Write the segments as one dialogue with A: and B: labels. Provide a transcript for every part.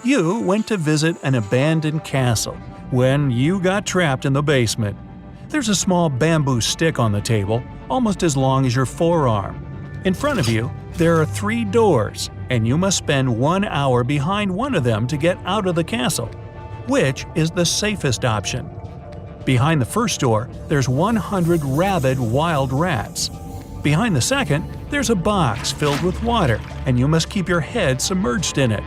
A: You went to visit an abandoned castle when you got trapped in the basement. There's a small bamboo stick on the table, almost as long as your forearm. In front of you, there are 3 doors, and you must spend 1 hour behind one of them to get out of the castle. Which is the safest option? Behind the first door, there's 100 rabid wild rats. Behind the second, there's a box filled with water, and you must keep your head submerged in it.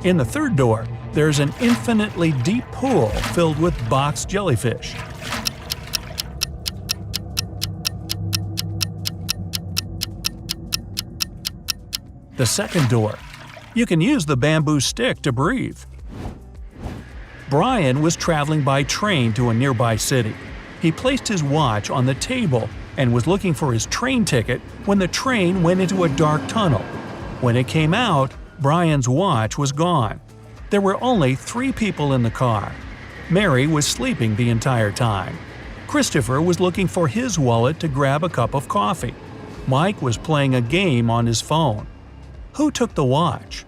A: In the third door, there's an infinitely deep pool filled with box jellyfish. The second door. You can use the bamboo stick to breathe. Brian was traveling by train to a nearby city. He placed his watch on the table and was looking for his train ticket when the train went into a dark tunnel. When it came out, Brian's watch was gone. There were only 3 people in the car. Mary was sleeping the entire time. Christopher was looking for his wallet to grab a cup of coffee. Mike was playing a game on his phone. Who took the watch?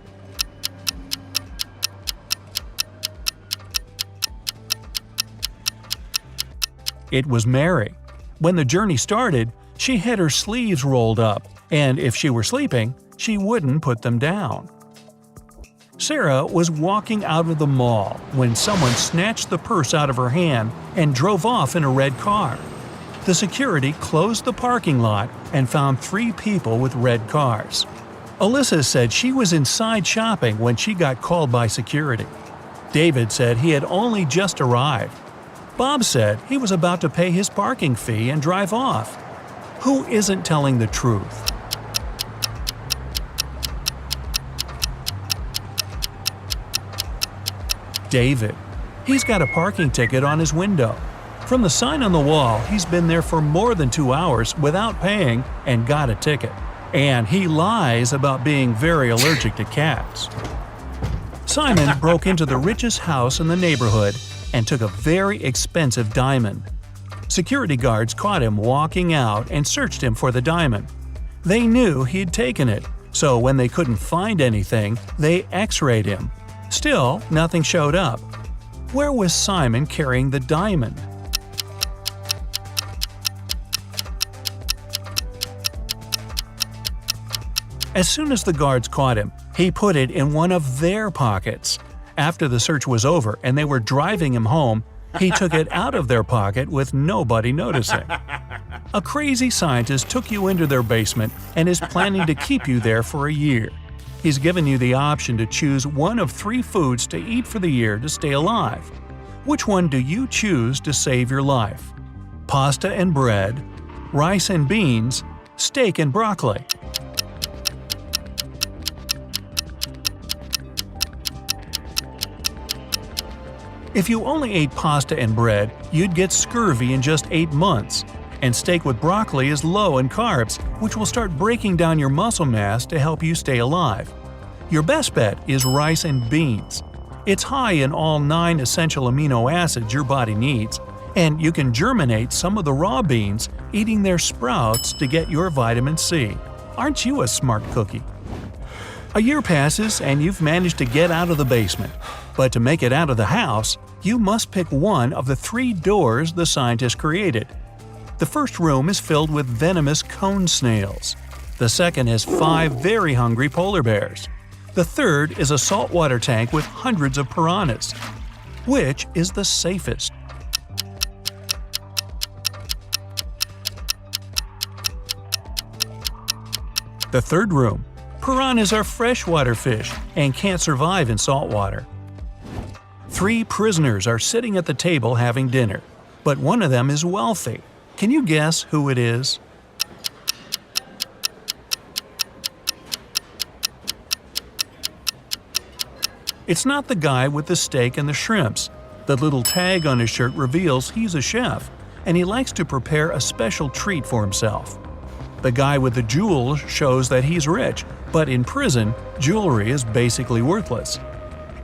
A: It was Mary. When the journey started, she had her sleeves rolled up, and if she were sleeping, she wouldn't put them down. Sarah was walking out of the mall when someone snatched the purse out of her hand and drove off in a red car. The security closed the parking lot and found 3 people with red cars. Alyssa said she was inside shopping when she got called by security. David said he had only just arrived. Bob said he was about to pay his parking fee and drive off. Who isn't telling the truth? David. He's got a parking ticket on his window. From the sign on the wall, he's been there for more than 2 hours without paying and got a ticket. And he lies about being very allergic to cats. Simon broke into the richest house in the neighborhood and took a very expensive diamond. Security guards caught him walking out and searched him for the diamond. They knew he'd taken it, so when they couldn't find anything, they x-rayed him. Still, nothing showed up. Where was Simon carrying the diamond? As soon as the guards caught him, he put it in one of their pockets. After the search was over and they were driving him home, he took it out of their pocket with nobody noticing. A crazy scientist took you into their basement and is planning to keep you there for a year. He's given you the option to choose one of 3 foods to eat for the year to stay alive. Which one do you choose to save your life? Pasta and bread, rice and beans, steak and broccoli. If you only ate pasta and bread, you'd get scurvy in just 8 months. And steak with broccoli is low in carbs, which will start breaking down your muscle mass to help you stay alive. Your best bet is rice and beans. It's high in all 9 essential amino acids your body needs, and you can germinate some of the raw beans, eating their sprouts to get your vitamin C. Aren't you a smart cookie? A year passes and you've managed to get out of the basement. But to make it out of the house, you must pick one of the 3 doors the scientists created. The first room is filled with venomous cone snails. The second has 5 very hungry polar bears. The third is a saltwater tank with hundreds of piranhas. Which is the safest? The third room. Piranhas are freshwater fish and can't survive in salt water. 3 prisoners are sitting at the table having dinner, but one of them is wealthy. Can you guess who it is? It's not the guy with the steak and the shrimps. The little tag on his shirt reveals he's a chef, and he likes to prepare a special treat for himself. The guy with the jewels shows that he's rich, but in prison, jewelry is basically worthless.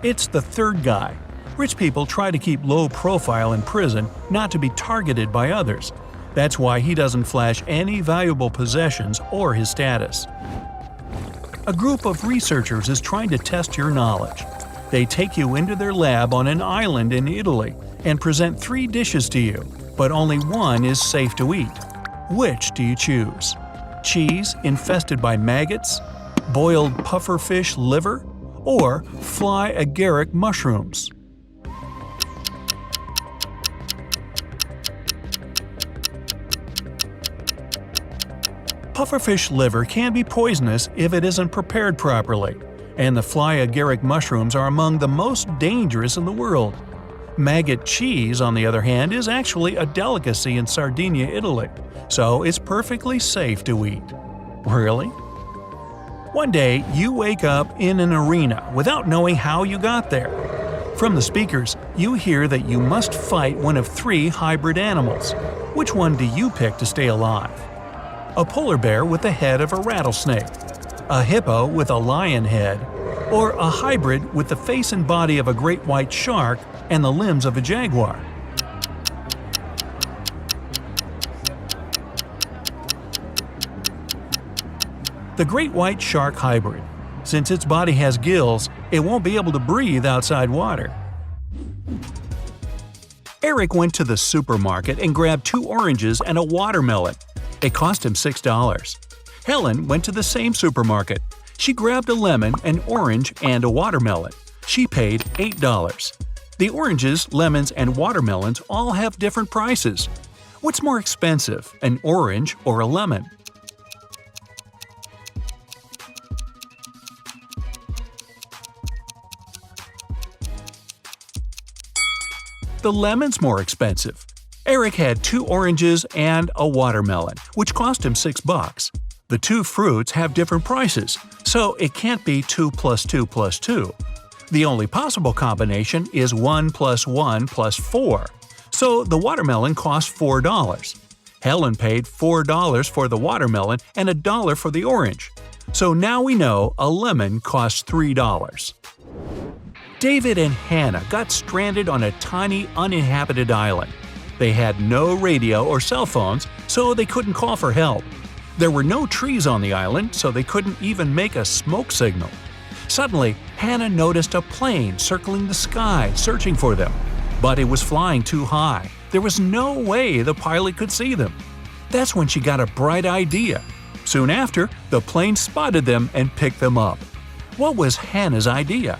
A: It's the third guy. Rich people try to keep low profile in prison not to be targeted by others. That's why he doesn't flash any valuable possessions or his status. A group of researchers is trying to test your knowledge. They take you into their lab on an island in Italy and present 3 dishes to you, but only one is safe to eat. Which do you choose? Cheese infested by maggots, boiled pufferfish liver, or fly agaric mushrooms? Pufferfish liver can be poisonous if it isn't prepared properly, and the fly agaric mushrooms are among the most dangerous in the world. Maggot cheese, on the other hand, is actually a delicacy in Sardinia, Italy, so it's perfectly safe to eat. Really? One day, you wake up in an arena without knowing how you got there. From the speakers, you hear that you must fight one of 3 hybrid animals. Which one do you pick to stay alive? A polar bear with the head of a rattlesnake, a hippo with a lion head, or a hybrid with the face and body of a great white shark and the limbs of a jaguar? The great white shark hybrid. Since its body has gills, it won't be able to breathe outside water. Eric went to the supermarket and grabbed 2 oranges and a watermelon. It cost him $6. Helen went to the same supermarket. She grabbed a lemon, an orange, and a watermelon. She paid $8. The oranges, lemons, and watermelons all have different prices. What's more expensive, an orange or a lemon? The lemon's more expensive. Eric had 2 oranges and a watermelon, which cost him $6. The 2 fruits have different prices, so it can't be 2 + 2 + 2. The only possible combination is 1 + 1 + 4, so the watermelon cost $4. Helen paid $4 for the watermelon and $1 for the orange, so now we know a lemon costs $3. David and Hannah got stranded on a tiny uninhabited island. They had no radio or cell phones, so they couldn't call for help. There were no trees on the island, so they couldn't even make a smoke signal. Suddenly, Hannah noticed a plane circling the sky, searching for them. But it was flying too high. There was no way the pilot could see them. That's when she got a bright idea. Soon after, the plane spotted them and picked them up. What was Hannah's idea?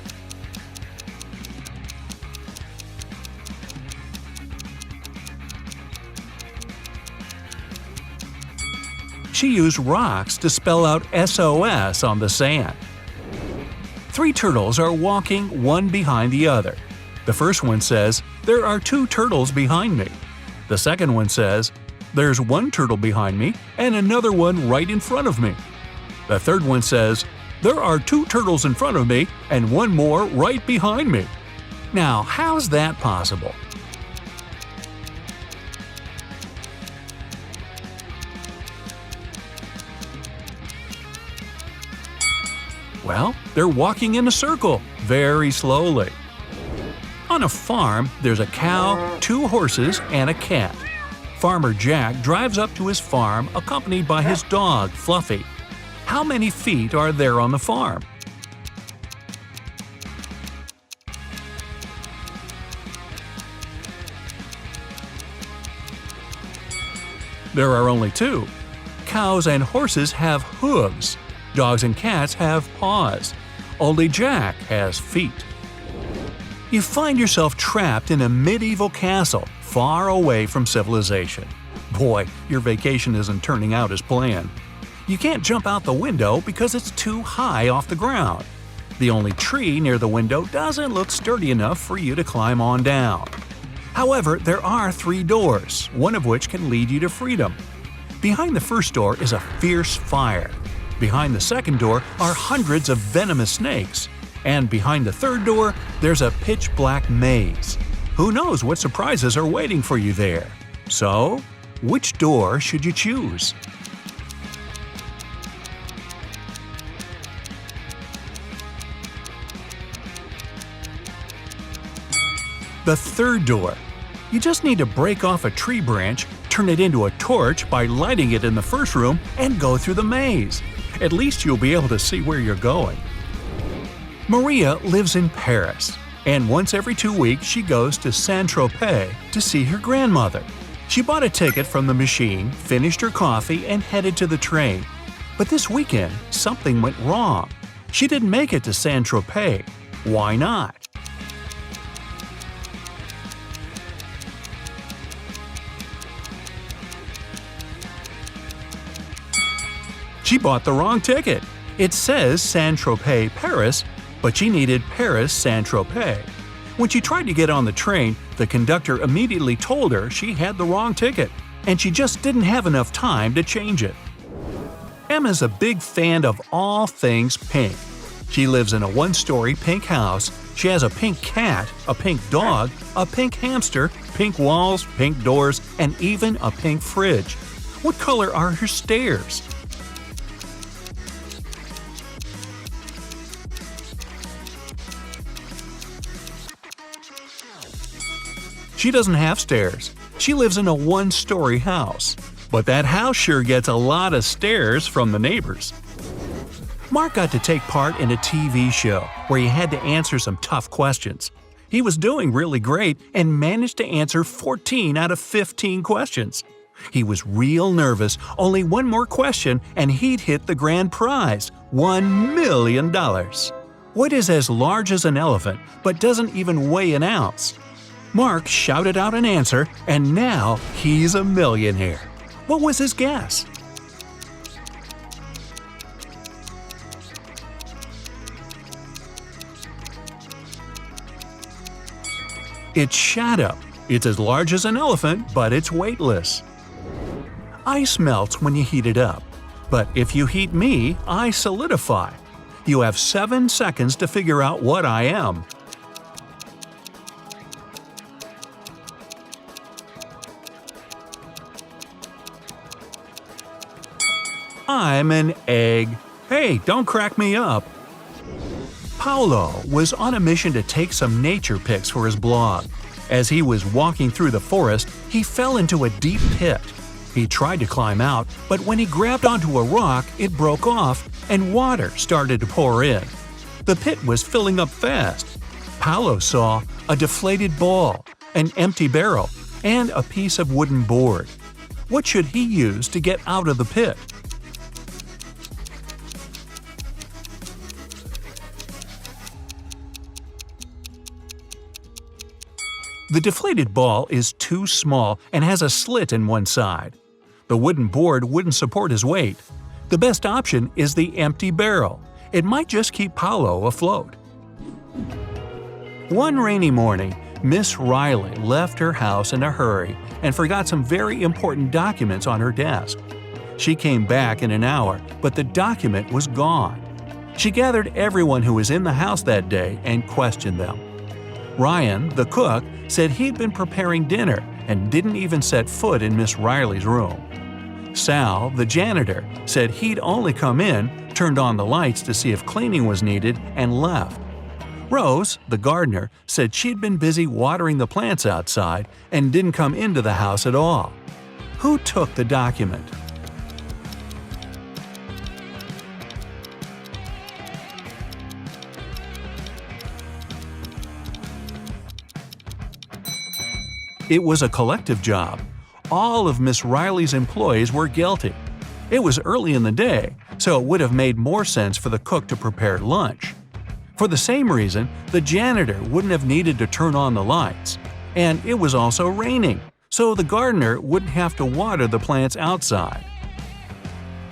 A: She used rocks to spell out SOS on the sand. 3 turtles are walking one behind the other. The first one says, "There are 2 turtles behind me." The second one says, "There's 1 turtle behind me and another one right in front of me." The third one says, "There are 2 turtles in front of me and 1 more right behind me." Now, how's that possible? Well, they're walking in a circle, very slowly. On a farm, there's a cow, 2 horses, and a cat. Farmer Jack drives up to his farm accompanied by his dog, Fluffy. How many feet are there on the farm? There are only 2. Cows and horses have hooves. Dogs and cats have paws. Only Jack has feet. You find yourself trapped in a medieval castle, far away from civilization. Boy, your vacation isn't turning out as planned. You can't jump out the window because it's too high off the ground. The only tree near the window doesn't look sturdy enough for you to climb on down. However, there are 3 doors, one of which can lead you to freedom. Behind the first door is a fierce fire. Behind the second door are hundreds of venomous snakes. And behind the third door, there's a pitch-black maze. Who knows what surprises are waiting for you there? So, which door should you choose? The third door. You just need to break off a tree branch, turn it into a torch by lighting it in the first room, and go through the maze. At least you'll be able to see where you're going. Maria lives in Paris, and once every 2 weeks she goes to Saint-Tropez to see her grandmother. She bought a ticket from the machine, finished her coffee, and headed to the train. But this weekend, something went wrong. She didn't make it to Saint-Tropez. Why not? She bought the wrong ticket. It says Saint-Tropez, Paris, but she needed Paris, Saint-Tropez. When she tried to get on the train, the conductor immediately told her she had the wrong ticket, and she just didn't have enough time to change it. Emma's a big fan of all things pink. She lives in a one-story pink house. She has a pink cat, a pink dog, a pink hamster, pink walls, pink doors, and even a pink fridge. What color are her stairs? She doesn't have stairs. She lives in a one-story house. But that house sure gets a lot of stares from the neighbors. Mark got to take part in a TV show where he had to answer some tough questions. He was doing really great and managed to answer 14 out of 15 questions. He was real nervous, only one more question and he'd hit the grand prize, $1 million. What is as large as an elephant but doesn't even weigh an ounce? Mark shouted out an answer, and now he's a millionaire. What was his guess? It's shadow. It's as large as an elephant, but it's weightless. Ice melts when you heat it up. But if you heat me, I solidify. You have 7 seconds to figure out what I am. I'm an egg. Hey, don't crack me up. Paulo was on a mission to take some nature pics for his blog. As he was walking through the forest, he fell into a deep pit. He tried to climb out, but when he grabbed onto a rock, it broke off and water started to pour in. The pit was filling up fast. Paulo saw a deflated ball, an empty barrel, and a piece of wooden board. What should he use to get out of the pit? The deflated ball is too small and has a slit in one side. The wooden board wouldn't support his weight. The best option is the empty barrel. It might just keep Paulo afloat. One rainy morning, Miss Riley left her house in a hurry and forgot some very important documents on her desk. She came back in an hour, but the document was gone. She gathered everyone who was in the house that day and questioned them. Ryan, the cook, said he'd been preparing dinner and didn't even set foot in Miss Riley's room. Sal, the janitor, said he'd only come in, turned on the lights to see if cleaning was needed, and left. Rose, the gardener, said she'd been busy watering the plants outside and didn't come into the house at all. Who took the document? It was a collective job. All of Miss Riley's employees were guilty. It was early in the day, so it would have made more sense for the cook to prepare lunch. For the same reason, the janitor wouldn't have needed to turn on the lights. And it was also raining, so the gardener wouldn't have to water the plants outside.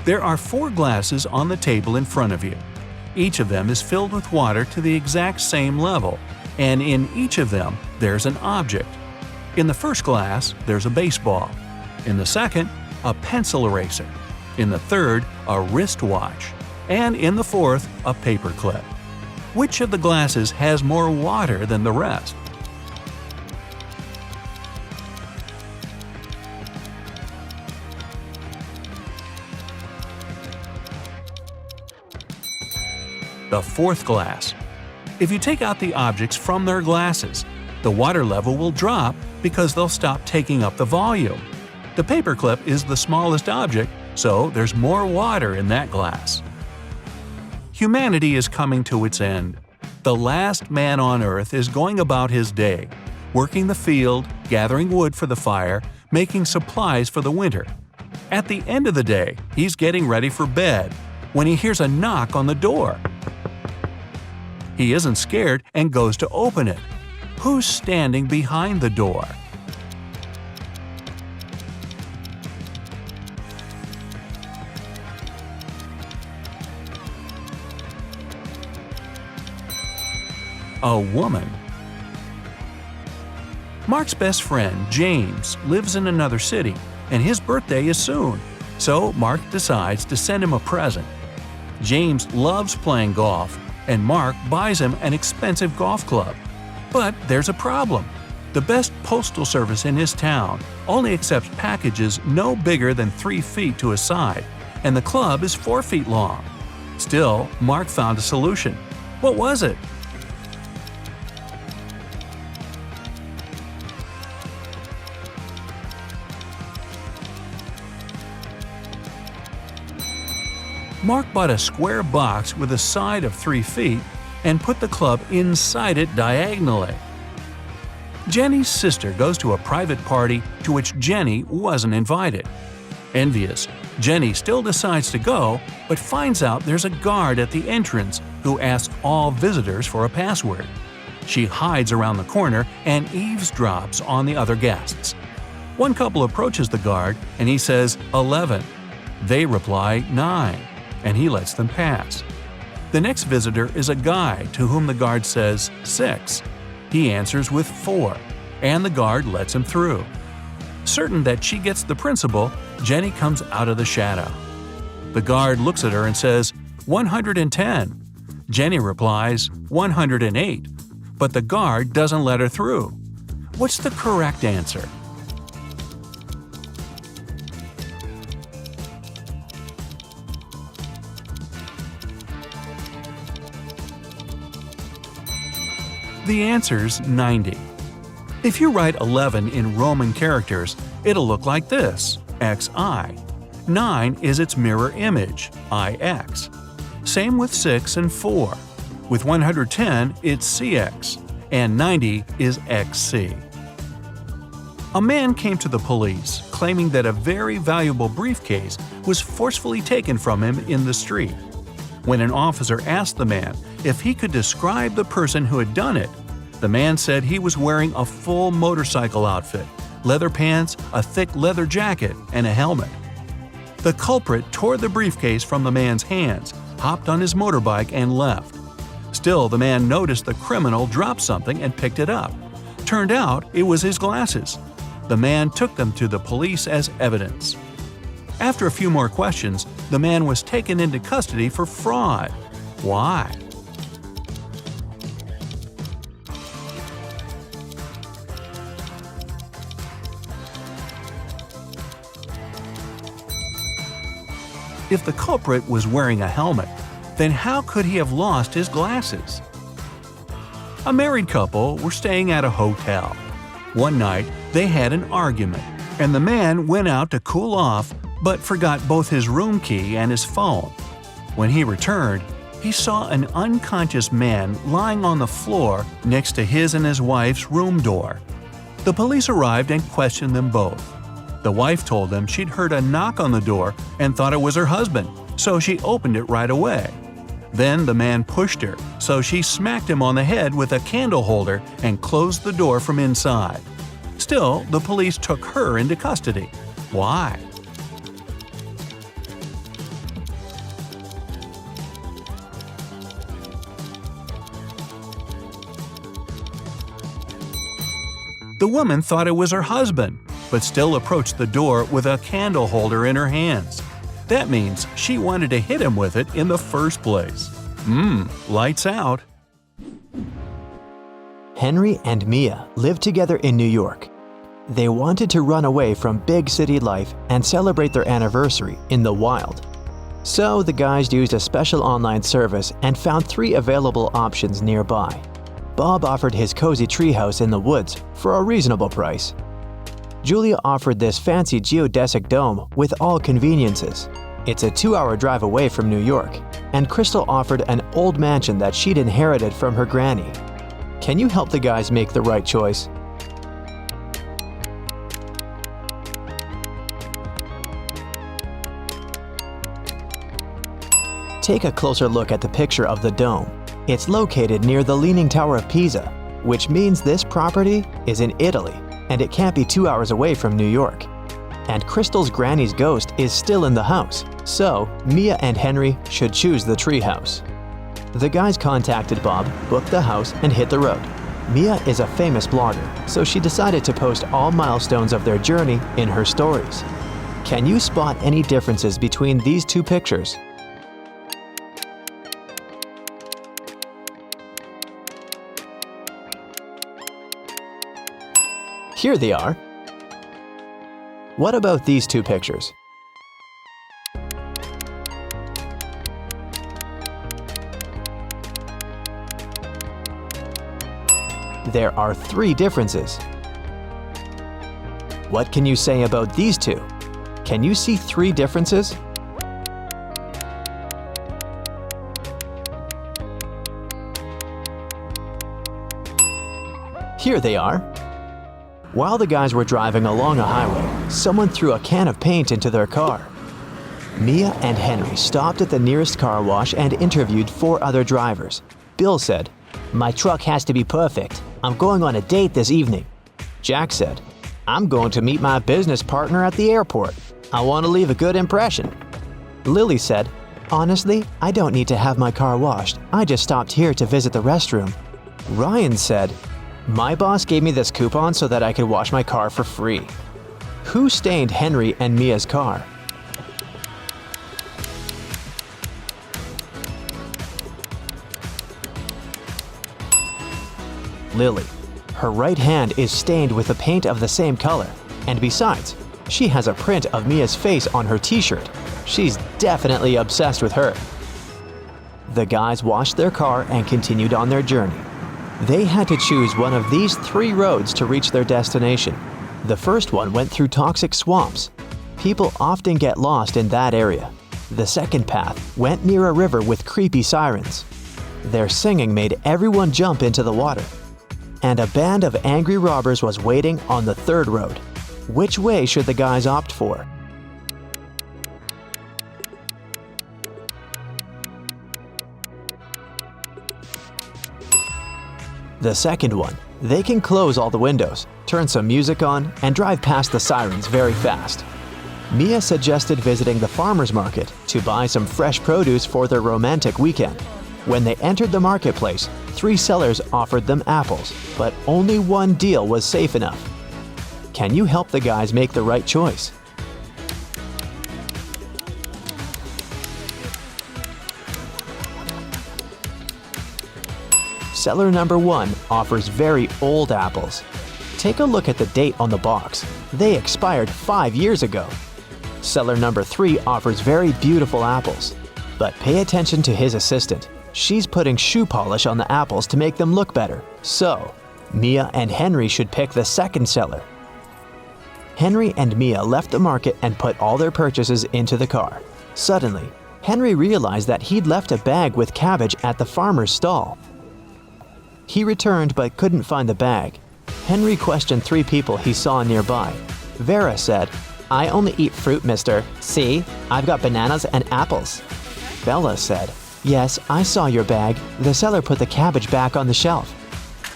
A: There are 4 glasses on the table in front of you. Each of them is filled with water to the exact same level, and in each of them there's an object. In the first glass, there's a baseball. In the second, a pencil eraser. In the third, a wristwatch. And in the fourth, a paperclip. Which of the glasses has more water than the rest? The fourth glass. If you take out the objects from their glasses, the water level will drop because they'll stop taking up the volume. The paperclip is the smallest object, so there's more water in that glass. Humanity is coming to its end. The last man on Earth is going about his day, working the field, gathering wood for the fire, making supplies for the winter. At the end of the day, he's getting ready for bed when he hears a knock on the door. He isn't scared and goes to open it. Who's standing behind the door? A woman. Mark's best friend, James, lives in another city, and his birthday is soon, so Mark decides to send him a present. James loves playing golf, and Mark buys him an expensive golf club. But there's a problem. The best postal service in his town only accepts packages no bigger than 3 feet to a side, and the club is 4 feet long. Still, Mark found a solution. What was it? Mark bought a square box with a side of 3 feet and put the club inside it diagonally. Jenny's sister goes to a private party to which Jenny wasn't invited. Envious, Jenny still decides to go, but finds out there's a guard at the entrance who asks all visitors for a password. She hides around the corner and eavesdrops on the other guests. One couple approaches the guard and he says 11. They reply 9. And he lets them pass. The next visitor is a guy to whom the guard says 6. He answers with 4, and the guard lets him through. Certain that she gets the principal, Jenny comes out of the shadow. The guard looks at her and says 110. Jenny replies 108, but the guard doesn't let her through. What's the correct answer? The answer's 90. If you write 11 in Roman characters, it'll look like this, XI. 9 is its mirror image, IX. Same with 6 and 4. With 110, it's CX, and 90 is XC. A man came to the police claiming that a very valuable briefcase was forcefully taken from him in the street. When an officer asked the man if he could describe the person who had done it, the man said he was wearing a full motorcycle outfit, leather pants, a thick leather jacket, and a helmet. The culprit tore the briefcase from the man's hands, hopped on his motorbike, and left. Still, the man noticed the criminal drop something and picked it up. Turned out it was his glasses. The man took them to the police as evidence. After a few more questions, the man was taken into custody for fraud. Why? If the culprit was wearing a helmet, then how could he have lost his glasses? A married couple were staying at a hotel. One night, they had an argument, and the man went out to cool off but forgot both his room key and his phone. When he returned, he saw an unconscious man lying on the floor next to his and his wife's room door. The police arrived and questioned them both. The wife told them she'd heard a knock on the door and thought it was her husband, so she opened it right away. Then the man pushed her, so she smacked him on the head with a candle holder and closed the door from inside. Still, the police took her into custody. Why? The woman thought it was her husband, but still approached the door with a candle holder in her hands. That means she wanted to hit him with it in the first place. Lights out.
B: Henry and Mia lived together in New York. They wanted to run away from big city life and celebrate their anniversary in the wild. So the guys used a special online service and found 3 available options nearby. Bob offered his cozy treehouse in the woods for a reasonable price. Julia offered this fancy geodesic dome with all conveniences. It's a 2-hour drive away from New York, and Crystal offered an old mansion that she'd inherited from her granny. Can you help the guys make the right choice? Take a closer look at the picture of the dome. It's located near the Leaning Tower of Pisa, which means this property is in Italy, and it can't be 2 hours away from New York. And Crystal's granny's ghost is still in the house, so Mia and Henry should choose the treehouse. The guys contacted Bob, booked the house, and hit the road. Mia is a famous blogger, so she decided to post all milestones of their journey in her stories. Can you spot any differences between these two pictures? Here they are. What about these two pictures? There are 3 differences. What can you say about these two? Can you see 3 differences? Here they are. While the guys were driving along a highway, someone threw a can of paint into their car. Mia and Henry stopped at the nearest car wash and interviewed 4 other drivers. Bill said, "My truck has to be perfect. I'm going on a date this evening." Jack said, "I'm going to meet my business partner at the airport. I want to leave a good impression." Lily said, "Honestly, I don't need to have my car washed. I just stopped here to visit the restroom." Ryan said, "My boss gave me this coupon so that I could wash my car for free." Who stained Henry and Mia's car? Lily. Her right hand is stained with the paint of the same color, and besides, she has a print of Mia's face on her t-shirt. She's definitely obsessed with her. The guys washed their car and continued on their journey. They had to choose one of these 3 roads to reach their destination. The first one went through toxic swamps. People often get lost in that area. The second path went near a river with creepy sirens. Their singing made everyone jump into the water. And a band of angry robbers was waiting on the third road. Which way should the guys opt for? The second one. They can close all the windows, turn some music on, and drive past the sirens very fast. Mia suggested visiting the farmer's market to buy some fresh produce for their romantic weekend. When they entered the marketplace, 3 sellers offered them apples, but only one deal was safe enough. Can you help the guys make the right choice? Seller number 1 offers very old apples. Take a look at the date on the box. They expired 5 years ago. Seller number 3 offers very beautiful apples. But pay attention to his assistant. She's putting shoe polish on the apples to make them look better. So, Mia and Henry should pick the second seller. Henry and Mia left the market and put all their purchases into the car. Suddenly, Henry realized that he'd left a bag with cabbage at the farmer's stall. He returned but couldn't find the bag. Henry questioned 3 people he saw nearby. Vera said, "I only eat fruit, mister. See, I've got bananas and apples." Bella said, "Yes, I saw your bag. The seller put the cabbage back on the shelf."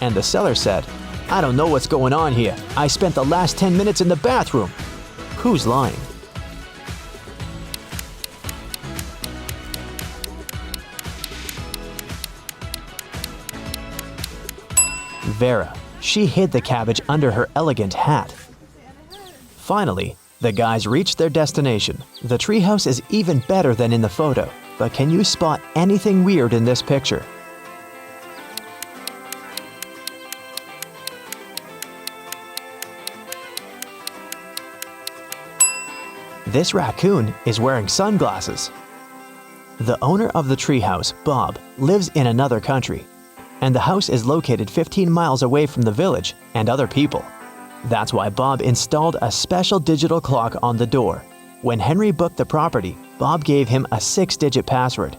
B: And the seller said, "I don't know what's going on here. I spent the last 10 minutes in the bathroom." Who's lying? Vera. She hid the cabbage under her elegant hat. Finally, the guys reached their destination. The treehouse is even better than in the photo, but can you spot anything weird in this picture? This raccoon is wearing sunglasses. The owner of the treehouse, Bob, lives in another country, and the house is located 15 miles away from the village and other people. That's why Bob installed a special digital clock on the door. When Henry booked the property, Bob gave him a 6-digit password.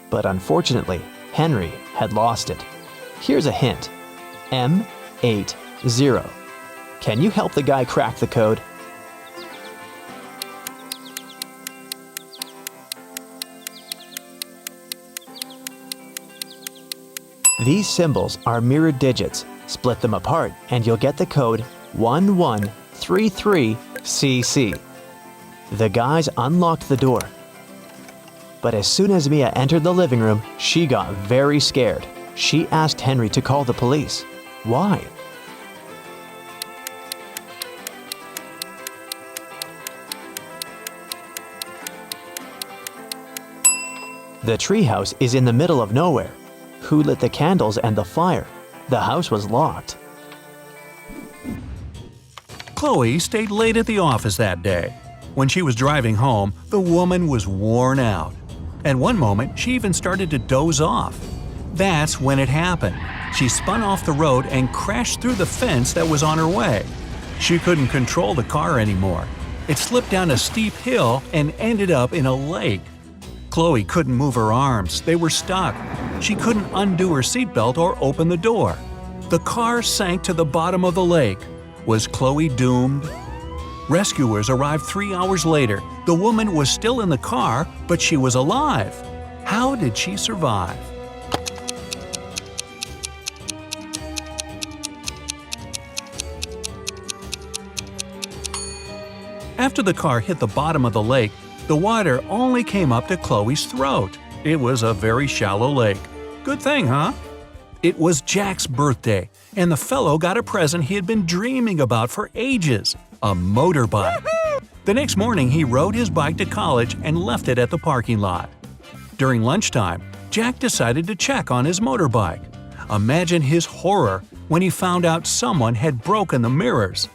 B: But unfortunately, Henry had lost it. Here's a hint. M80. Can you help the guy crack the code? These symbols are mirrored digits. Split them apart and you'll get the code 1133CC. The guys unlocked the door. But as soon as Mia entered the living room, she got very scared. She asked Henry to call the police. Why? The treehouse is in the middle of nowhere. Who lit the candles and the fire? The house was locked.
A: Chloe stayed late at the office that day. When she was driving home, the woman was worn out. At one moment, she even started to doze off. That's when it happened. She spun off the road and crashed through the fence that was on her way. She couldn't control the car anymore. It slipped down a steep hill and ended up in a lake. Chloe couldn't move her arms. They were stuck. She couldn't undo her seatbelt or open the door. The car sank to the bottom of the lake. Was Chloe doomed? Rescuers arrived 3 hours later. The woman was still in the car, but she was alive. How did she survive? After the car hit the bottom of the lake, the water only came up to Chloe's throat. It was a very shallow lake. Good thing, huh? It was Jack's birthday, and the fellow got a present he had been dreaming about for ages – a motorbike. The next morning, he rode his bike to college and left it at the parking lot. During lunchtime, Jack decided to check on his motorbike. Imagine his horror when he found out someone had broken the mirrors.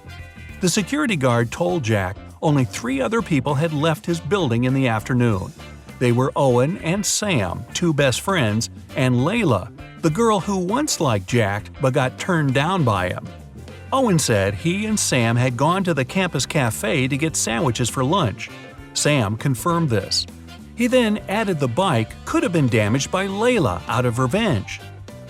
A: The security guard told Jack only 3 other people had left his building in the afternoon. They were Owen and Sam, 2 best friends, and Layla, the girl who once liked Jack but got turned down by him. Owen said he and Sam had gone to the campus cafe to get sandwiches for lunch. Sam confirmed this. He then added the bike could have been damaged by Layla out of revenge.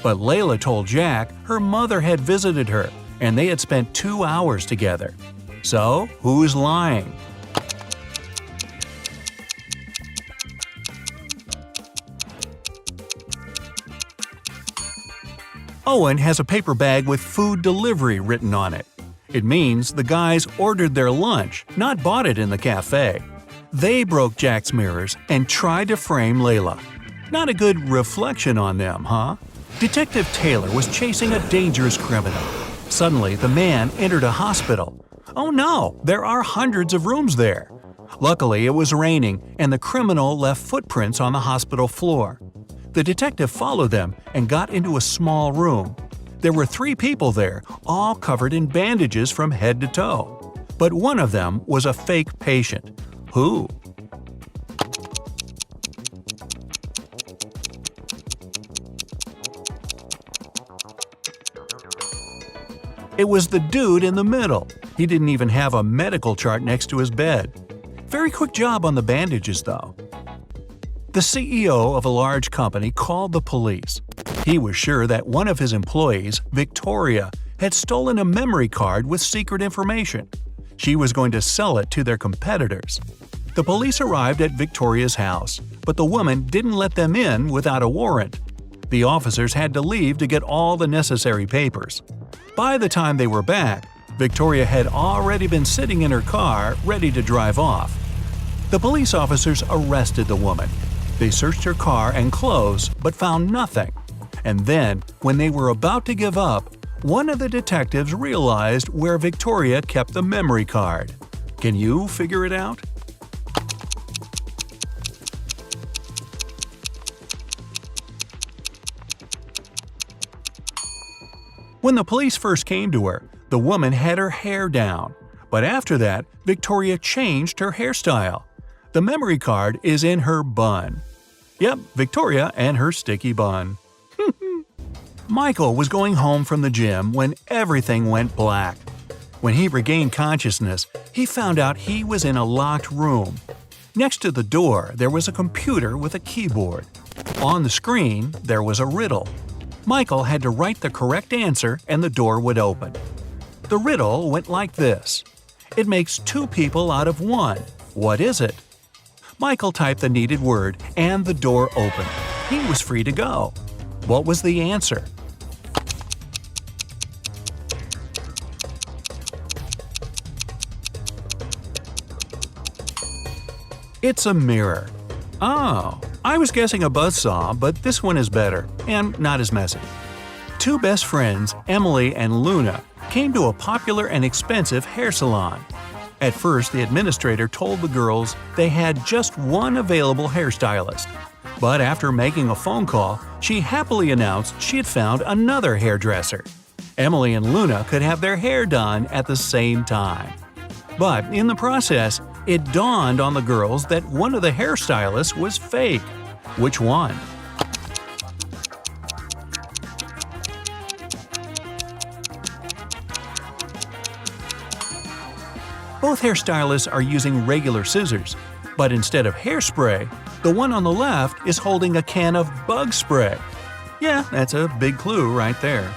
A: But Layla told Jack her mother had visited her and they had spent 2 hours together. So, who's lying? Owen has a paper bag with food delivery written on it. It means the guys ordered their lunch, not bought it in the cafe. They broke Jack's mirrors and tried to frame Layla. Not a good reflection on them, huh? Detective Taylor was chasing a dangerous criminal. Suddenly, the man entered a hospital. Oh no, there are hundreds of rooms there. Luckily, it was raining and the criminal left footprints on the hospital floor. The detective followed them and got into a small room. There were 3 people there, all covered in bandages from head to toe. But one of them was a fake patient. Who? It was the dude in the middle. He didn't even have a medical chart next to his bed. Very quick job on the bandages, though. The CEO of a large company called the police. He was sure that one of his employees, Victoria, had stolen a memory card with secret information. She was going to sell it to their competitors. The police arrived at Victoria's house, but the woman didn't let them in without a warrant. The officers had to leave to get all the necessary papers. By the time they were back, Victoria had already been sitting in her car, ready to drive off. The police officers arrested the woman. They searched her car and clothes, but found nothing. And then, when they were about to give up, one of the detectives realized where Victoria kept the memory card. Can you figure it out? When the police first came to her, the woman had her hair down. But after that, Victoria changed her hairstyle. The memory card is in her bun. Yep, Victoria and her sticky bun. Michael was going home from the gym when everything went black. When he regained consciousness, he found out he was in a locked room. Next to the door, there was a computer with a keyboard. On the screen, there was a riddle. Michael had to write the correct answer and the door would open. The riddle went like this. It makes two people out of one. What is it? Michael typed the needed word and the door opened. He was free to go. What was the answer? It's a mirror. Oh, I was guessing a buzzsaw, but this one is better and not as messy. Two best friends, Emily and Luna, came to a popular and expensive hair salon. At first, the administrator told the girls they had just one available hairstylist. But after making a phone call, she happily announced she had found another hairdresser. Emily and Luna could have their hair done at the same time. But in the process, it dawned on the girls that one of the hairstylists was fake. Which one? Both hairstylists are using regular scissors, but instead of hairspray, the one on the left is holding a can of bug spray. Yeah, that's a big clue right there.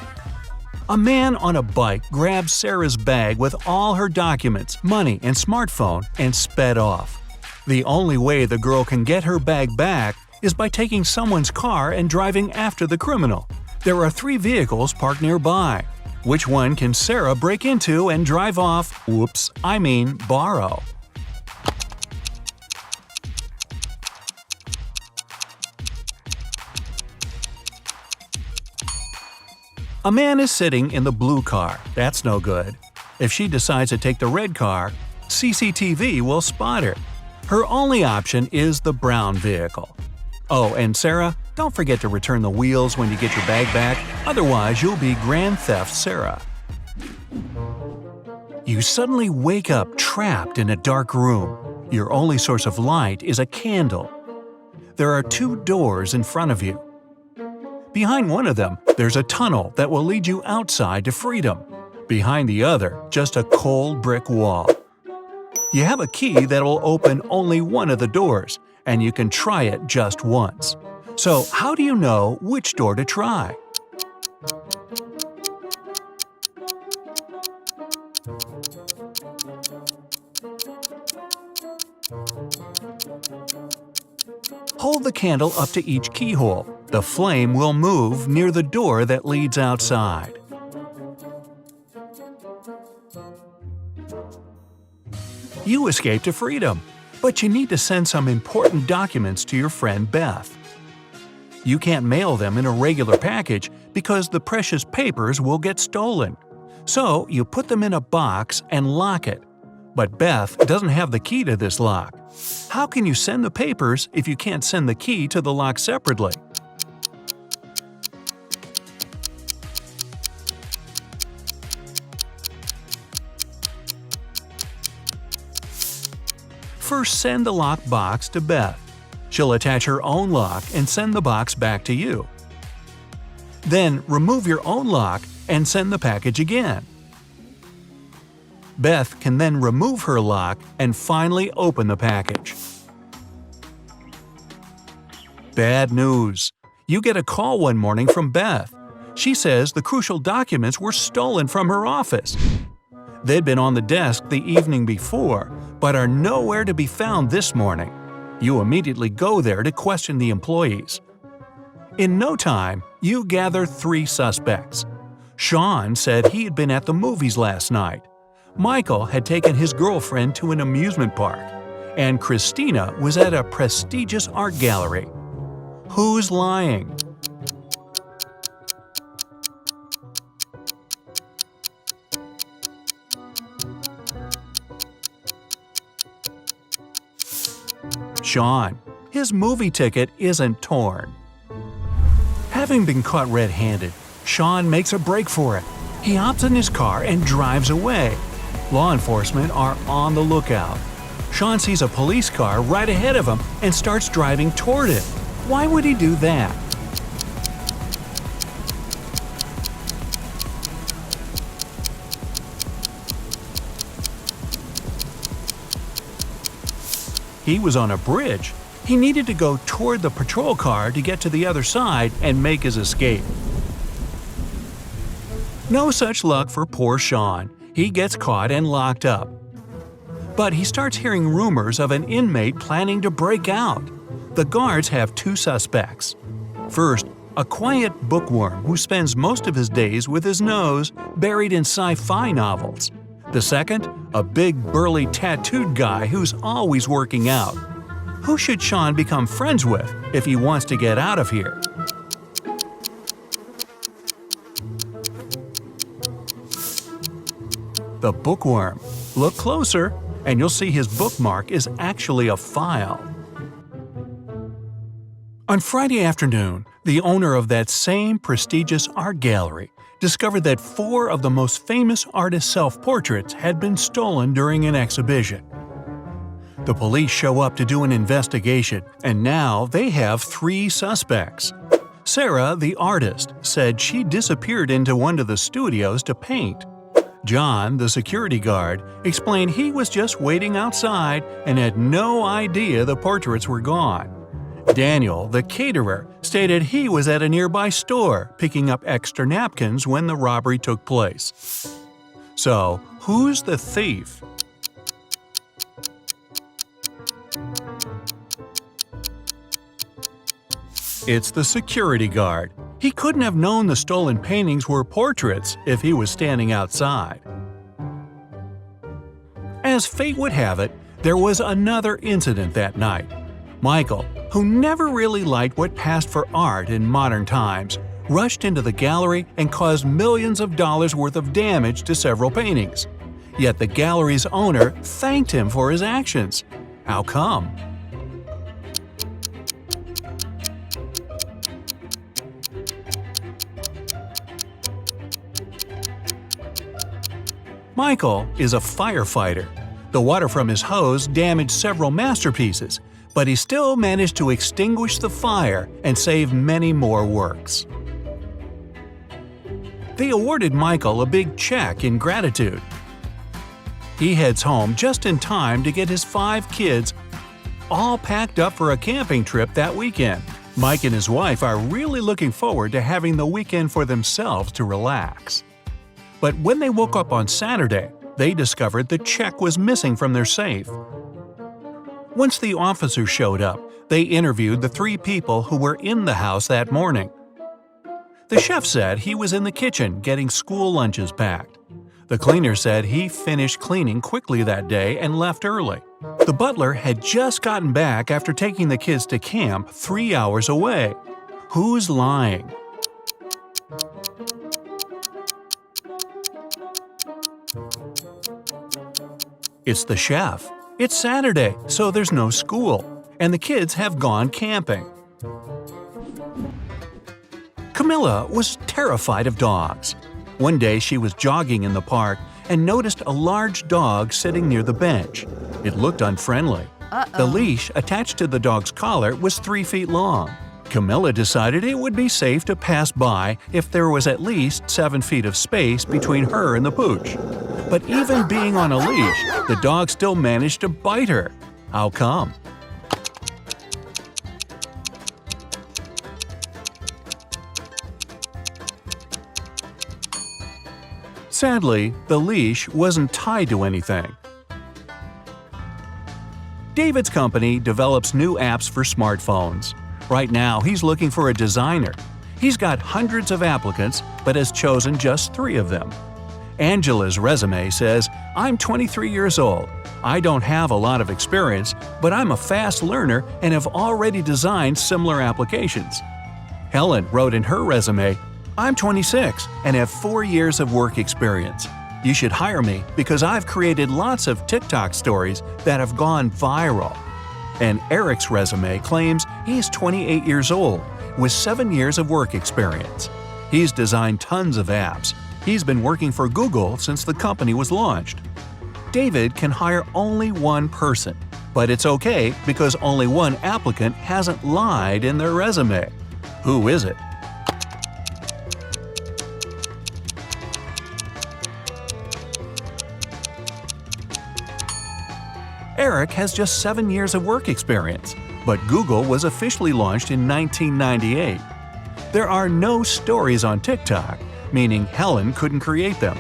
A: A man on a bike grabbed Sarah's bag with all her documents, money, and smartphone and sped off. The only way the girl can get her bag back is by taking someone's car and driving after the criminal. There are 3 vehicles parked nearby. Which one can Sarah break into and drive off? Borrow. A man is sitting in the blue car. That's no good. If she decides to take the red car, CCTV will spot her. Her only option is the brown vehicle. Oh, and Sarah, don't forget to return the wheels when you get your bag back, otherwise you'll be Grand Theft Sarah. You suddenly wake up trapped in a dark room. Your only source of light is a candle. There are 2 doors in front of you. Behind one of them, there's a tunnel that will lead you outside to freedom. Behind the other, just a cold brick wall. You have a key that will open only one of the doors, and you can try it just once. So how do you know which door to try? Hold the candle up to each keyhole. The flame will move near the door that leads outside. You escape to freedom, but you need to send some important documents to your friend Beth. You can't mail them in a regular package because the precious papers will get stolen. So you put them in a box and lock it. But Beth doesn't have the key to this lock. How can you send the papers if you can't send the key to the lock separately? First, send the lock box to Beth. She'll attach her own lock and send the box back to you. Then remove your own lock and send the package again. Beth can then remove her lock and finally open the package. Bad news. You get a call one morning from Beth. She says the crucial documents were stolen from her office. They'd been on the desk the evening before, but are nowhere to be found this morning. You immediately go there to question the employees. In no time, you gather 3 suspects. Sean said he had been at the movies last night. Michael had taken his girlfriend to an amusement park. And Christina was at a prestigious art gallery. Who's lying? Sean. His movie ticket isn't torn. Having been caught red-handed, Sean makes a break for it. He hops in his car and drives away. Law enforcement are on the lookout. Sean sees a police car right ahead of him and starts driving toward it. Why would he do that? He was on a bridge. He needed to go toward the patrol car to get to the other side and make his escape. No such luck for poor Sean. He gets caught and locked up. But he starts hearing rumors of an inmate planning to break out. The guards have two suspects. First, a quiet bookworm who spends most of his days with his nose buried in sci-fi novels. The second, a big burly tattooed guy who's always working out. Who should Sean become friends with if he wants to get out of here? The bookworm. Look closer, and you'll see his bookmark is actually a file. On Friday afternoon, the owner of that same prestigious art gallery discovered that 4 of the most famous artists' self-portraits had been stolen during an exhibition. The police show up to do an investigation, and now they have 3 suspects. Sarah, the artist, said she disappeared into one of the studios to paint. John, the security guard, explained he was just waiting outside and had no idea the portraits were gone. Daniel, the caterer, stated he was at a nearby store picking up extra napkins when the robbery took place. So, who's the thief? It's the security guard. He couldn't have known the stolen paintings were portraits if he was standing outside. As fate would have it, there was another incident that night. Michael, who never really liked what passed for art in modern times, rushed into the gallery and caused millions of dollars worth of damage to several paintings. Yet the gallery's owner thanked him for his actions. How come? Michael is a firefighter. The water from his hose damaged several masterpieces, but he still managed to extinguish the fire and save many more works. They awarded Michael a big check in gratitude. He heads home just in time to get his 5 kids all packed up for a camping trip that weekend. Mike and his wife are really looking forward to having the weekend for themselves to relax. But when they woke up on Saturday, they discovered the check was missing from their safe. Once the officers showed up, they interviewed the 3 people who were in the house that morning. The chef said he was in the kitchen getting school lunches packed. The cleaner said he finished cleaning quickly that day and left early. The butler had just gotten back after taking the kids to camp 3 hours away. Who's lying? It's the chef. It's Saturday, so there's no school, and the kids have gone camping. Camilla was terrified of dogs. One day she was jogging in the park and noticed a large dog sitting near the bench. It looked unfriendly. The leash attached to the dog's collar was 3 feet long. Camilla decided it would be safe to pass by if there was at least 7 feet of space between her and the pooch. But even being on a leash, the dog still managed to bite her. How come? Sadly, the leash wasn't tied to anything. David's company develops new apps for smartphones. Right now, he's looking for a designer. He's got hundreds of applicants, but has chosen just 3 of them. Angela's resume says, "I'm 23 years old. I don't have a lot of experience, but I'm a fast learner and have already designed similar applications." Helen wrote in her resume, "I'm 26 and have 4 years of work experience. You should hire me because I've created lots of TikTok stories that have gone viral." And Eric's resume claims he's 28 years old with 7 years of work experience. He's designed tons of apps. He's been working for Google since the company was launched. David can hire only 1 person, but it's okay because only 1 applicant hasn't lied in their resume. Who is it? Eric has just 7 years of work experience, but Google was officially launched in 1998. There are no stories on TikTok, meaning Helen couldn't create them.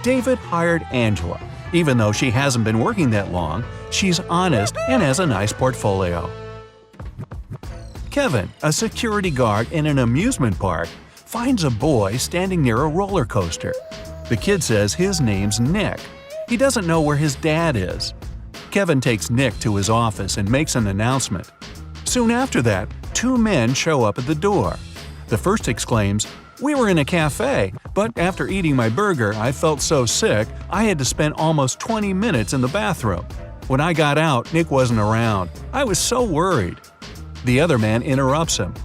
A: David hired Angela. Even though she hasn't been working that long, she's honest and has a nice portfolio. Kevin, a security guard in an amusement park, finds a boy standing near a roller coaster. The kid says his name's Nick. He doesn't know where his dad is. Kevin takes Nick to his office and makes an announcement. Soon after that, 2 men show up at the door. The first exclaims, "We were in a cafe, but after eating my burger, I felt so sick I had to spend almost 20 minutes in the bathroom. When I got out, Nick wasn't around. I was so worried." The other man interrupts him.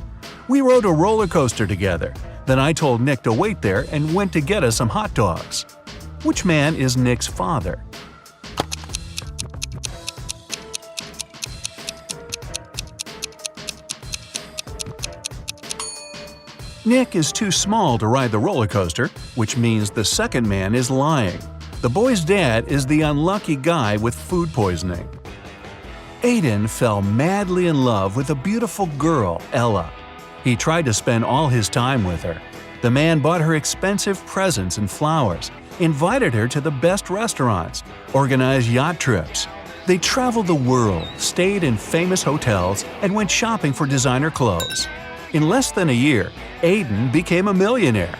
A: "We rode a roller coaster together. Then I told Nick to wait there and went to get us some hot dogs." Which man is Nick's father? Nick is too small to ride the roller coaster, which means the second man is lying. The boy's dad is the unlucky guy with food poisoning. Aiden fell madly in love with a beautiful girl, Ella. He tried to spend all his time with her. The man bought her expensive presents and flowers, invited her to the best restaurants, organized yacht trips. They traveled the world, stayed in famous hotels, and went shopping for designer clothes. In less than a year, Aiden became a millionaire.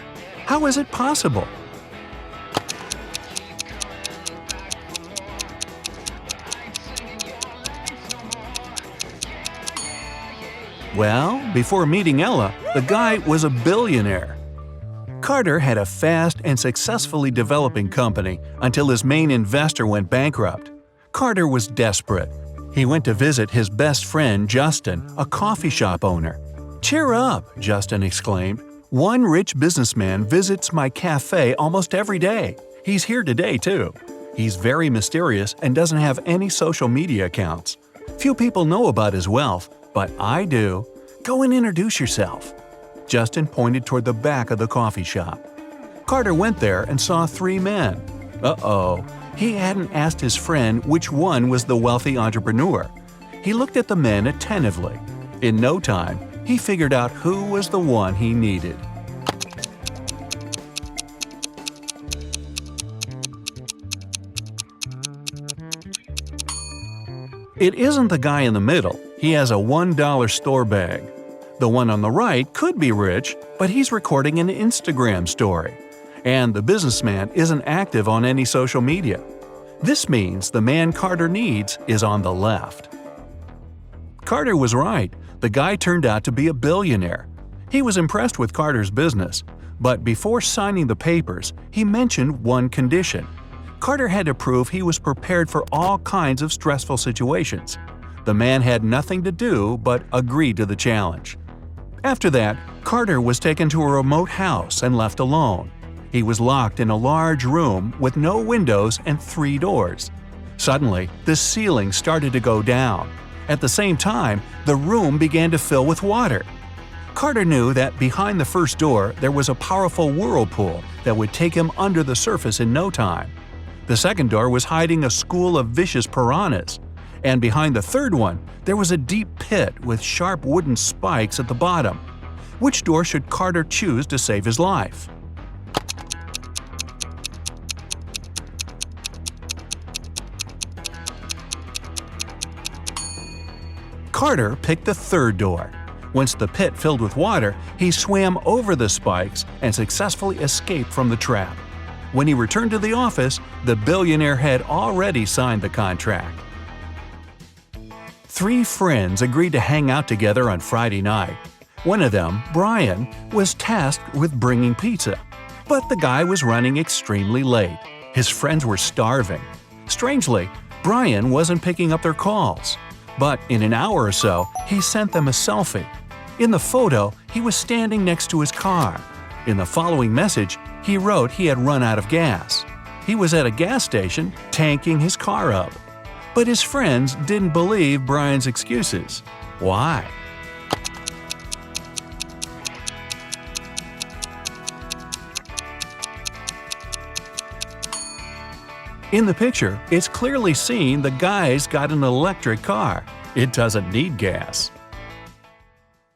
A: How is it possible? Well, before meeting Ella, the guy was a billionaire. Carter had a fast and successfully developing company until his main investor went bankrupt. Carter was desperate. He went to visit his best friend Justin, a coffee shop owner. "Cheer up," Justin exclaimed. "One rich businessman visits my cafe almost every day. He's here today, too. He's very mysterious and doesn't have any social media accounts. Few people know about his wealth, but I do. Go and introduce yourself." Justin pointed toward the back of the coffee shop. Carter went there and saw 3 men. Uh-oh. He hadn't asked his friend which one was the wealthy entrepreneur. He looked at the men attentively. In no time, he figured out who was the one he needed. It isn't the guy in the middle. He has a $1 store bag. The one on the right could be rich, but he's recording an Instagram story. And the businessman isn't active on any social media. This means the man Carter needs is on the left. Carter was right. The guy turned out to be a billionaire. He was impressed with Carter's business, but before signing the papers, he mentioned one condition. Carter had to prove he was prepared for all kinds of stressful situations. The man had nothing to do but agree to the challenge. After that, Carter was taken to a remote house and left alone. He was locked in a large room with no windows and 3 doors. Suddenly, the ceiling started to go down. At the same time, the room began to fill with water. Carter knew that behind the first door there was a powerful whirlpool that would take him under the surface in no time. The second door was hiding a school of vicious piranhas. And behind the third one, there was a deep pit with sharp wooden spikes at the bottom. Which door should Carter choose to save his life? Carter picked the third door. Once the pit filled with water, he swam over the spikes and successfully escaped from the trap. When he returned to the office, the billionaire had already signed the contract. 3 friends agreed to hang out together on Friday night. One of them, Brian, was tasked with bringing pizza. But the guy was running extremely late. His friends were starving. Strangely, Brian wasn't picking up their calls. But in an hour or so, he sent them a selfie. In the photo, he was standing next to his car. In the following message, he wrote he had run out of gas. He was at a gas station, tanking his car up. But his friends didn't believe Brian's excuses. Why? In the picture, it's clearly seen the guy's got an electric car. It doesn't need gas.